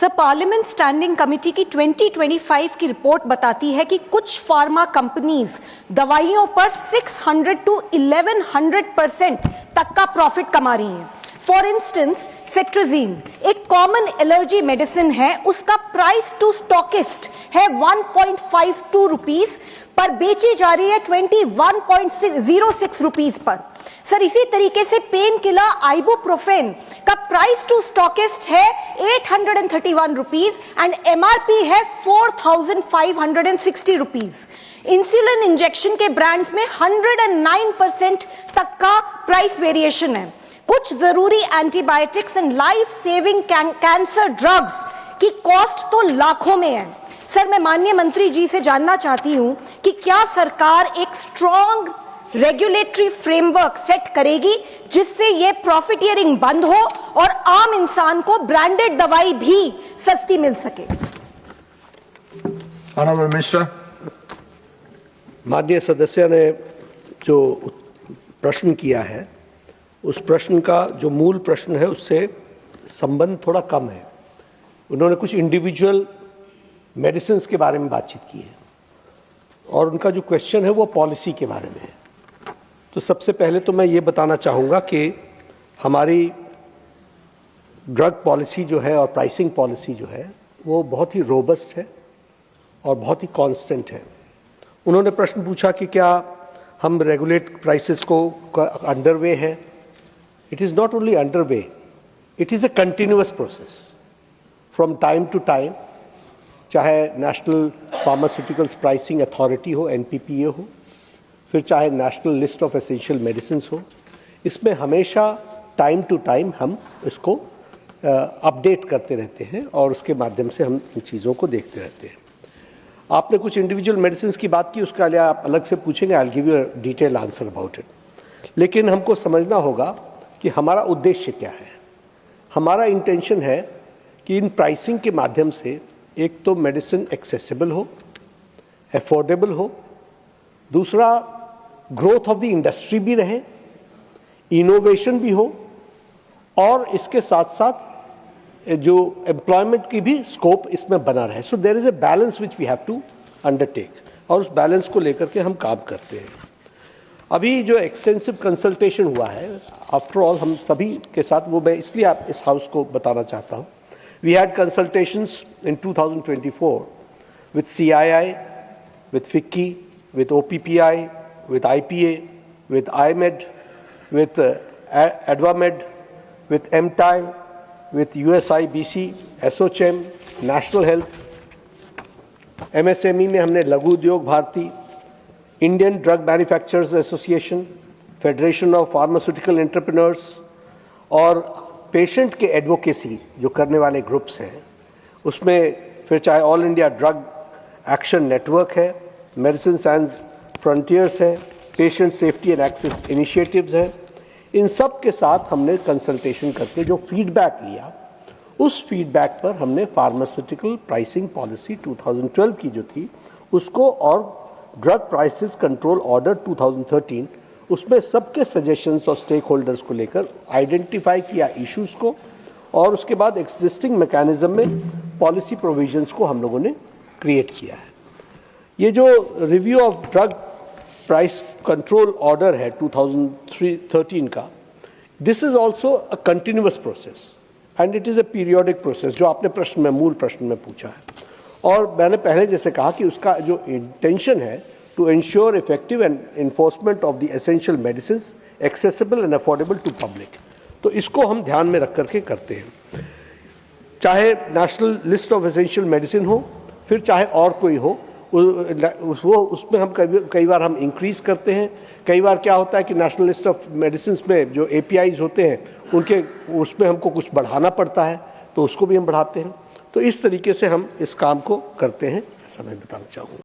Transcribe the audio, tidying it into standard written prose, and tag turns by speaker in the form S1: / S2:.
S1: Sir, parliament standing committee की 2025 की report बताती है कि कुछ फार्मा कंपनीज दवाइयों पर 600 to 1100% तक का प्रॉफिट कमा रही हैं। फॉर इंस्टेंस, सेट्राजीन एक कॉमन एलर्जी मेडिसिन है, उसका प्राइस टू स्टॉकिस्ट है 1.52 रुपीज पर बेची जा रही है 21.06 रुपीज पर। सर, इसी तरीके से पेन किलर आइबुप्रोफेन का प्राइस टू स्टॉकिस्ट है 831 रुपीज एंड एमआरपी है 4560 रुपीज। इंसुलिन इंजेक्शन के ब्रांड्स में 109% तक का प्राइस वेरिएशन है। कुछ जरूरी antibiotics and life saving cancer drugs की कॉस्ट तो लाखों में है। सर, मैं माननीय मंत्री जी से जानना चाहती हूं कि क्या सरकार एक स्ट्रॉन्ग रेगुलेटरी फ्रेमवर्क सेट करेगी जिससे ये प्रॉफिटियरिंग बंद हो और आम इंसान को ब्रांडेड दवाई भी सस्ती मिल सके।
S2: Honourable minister.
S3: माननीय सदस्य ने जो प्रश्न किया है, उस प्रश्न का जो मूल प्रश्न है उससे संबंध थोड़ा कम है। उन्होंने कुछ इंडिविजुअल मेडिसिन्स के बारे में बातचीत की है और उनका जो क्वेश्चन है वो पॉलिसी के बारे में है। तो सबसे पहले तो मैं ये बताना चाहूँगा कि हमारी ड्रग पॉलिसी जो है और प्राइसिंग पॉलिसी जो है वो बहुत ही रोबस्ट है और बहुत ही कांस्टेंट है। उन्होंने प्रश्न पूछा कि क्या हम रेगुलेट प्राइसेस को अंडरवे है। It is not only underway, it is a continuous process from time to time, चाहे नेशनल फार्मास्यूटिकल्स प्राइसिंग अथॉरिटी हो, NPPA हो, फिर चाहे national list of essential medicines हो, इसमें हमेशा टाइम टू टाइम हम इसको अपडेट करते रहते हैं और उसके माध्यम से हम इन चीज़ों को देखते रहते हैं। आपने कुछ इंडिविजुअल मेडिसिन्स की बात की, उसका लिए आप अलग से पूछेंगे, I will give you a detail answer about it. लेकिन हमको समझना होगा कि हमारा उद्देश्य क्या है। हमारा इंटेंशन है कि इन प्राइसिंग के माध्यम से एक तो मेडिसिन एक्सेसिबल हो, अफोर्डेबल हो, दूसरा ग्रोथ ऑफ द इंडस्ट्री भी रहे, इनोवेशन भी हो और इसके साथ साथ जो एम्प्लॉयमेंट की भी स्कोप इसमें बना रहे। So there is a balance which we have to undertake और उस बैलेंस को लेकर के हम काम करते हैं। अभी जो एक्सटेंसिव कंसल्टेशन हुआ है, आफ्टर ऑल हम सभी के साथ, वो मैं इसलिए आप इस हाउस को बताना चाहता हूँ। We had consultations in 2024 with CII, with FICCI, with OPPI, with IPA, with IMED, with ADVAMED, with MTI, with USIBC, ASSOCHAM, National Health, MSME में हमने Laghu Udyog Bharati, Indian drug manufacturers association, federation of pharmaceutical entrepreneurs और patient के advocacy जो करने वाले groups हैं, उसमें फिर चाहे all India drug action network है, मेडिसिन साइंस फ्रंटियर्स है, patient safety and access initiatives है, इन सब के साथ हमने कंसल्टेशन करके जो फीडबैक लिया, उस फीडबैक पर हमने फार्मास्यूटिकल प्राइसिंग पॉलिसी 2012 की जो थी उसको और ड्रग प्राइसेस कंट्रोल ऑर्डर 2013, उसमें सबके सजेशंस और स्टेक होल्डर्स को लेकर आइडेंटिफाई किया इश्यूज़ को और उसके बाद एग्जिस्टिंग मैकेनिज्म में पॉलिसी प्रोविजंस को हम लोगों ने क्रिएट किया है। ये जो review of drug price control order है 2013 का, this is also a continuous process and it is a periodic process, जो आपने प्रश्न में मूल प्रश्न में पूछा है। और मैंने पहले जैसे कहा कि उसका जो इंटेंशन है to ensure effective and enforcement of the essential medicines accessible and affordable to public, तो इसको हम ध्यान में रख करके करते हैं। चाहे national list of essential medicine हो, फिर चाहे और कोई हो, वो उसमें हम कई बार हम इंक्रीज़ करते हैं। कई बार क्या होता है कि नेशनल लिस्ट ऑफ मेडिसिन्स में जो APIs होते हैं उनके उसमें हमको कुछ बढ़ाना पड़ता है, तो उसको भी हम बढ़ाते हैं। तो इस तरीके से हम इस काम को करते हैं, ऐसा मैं बताना चाहूँगा।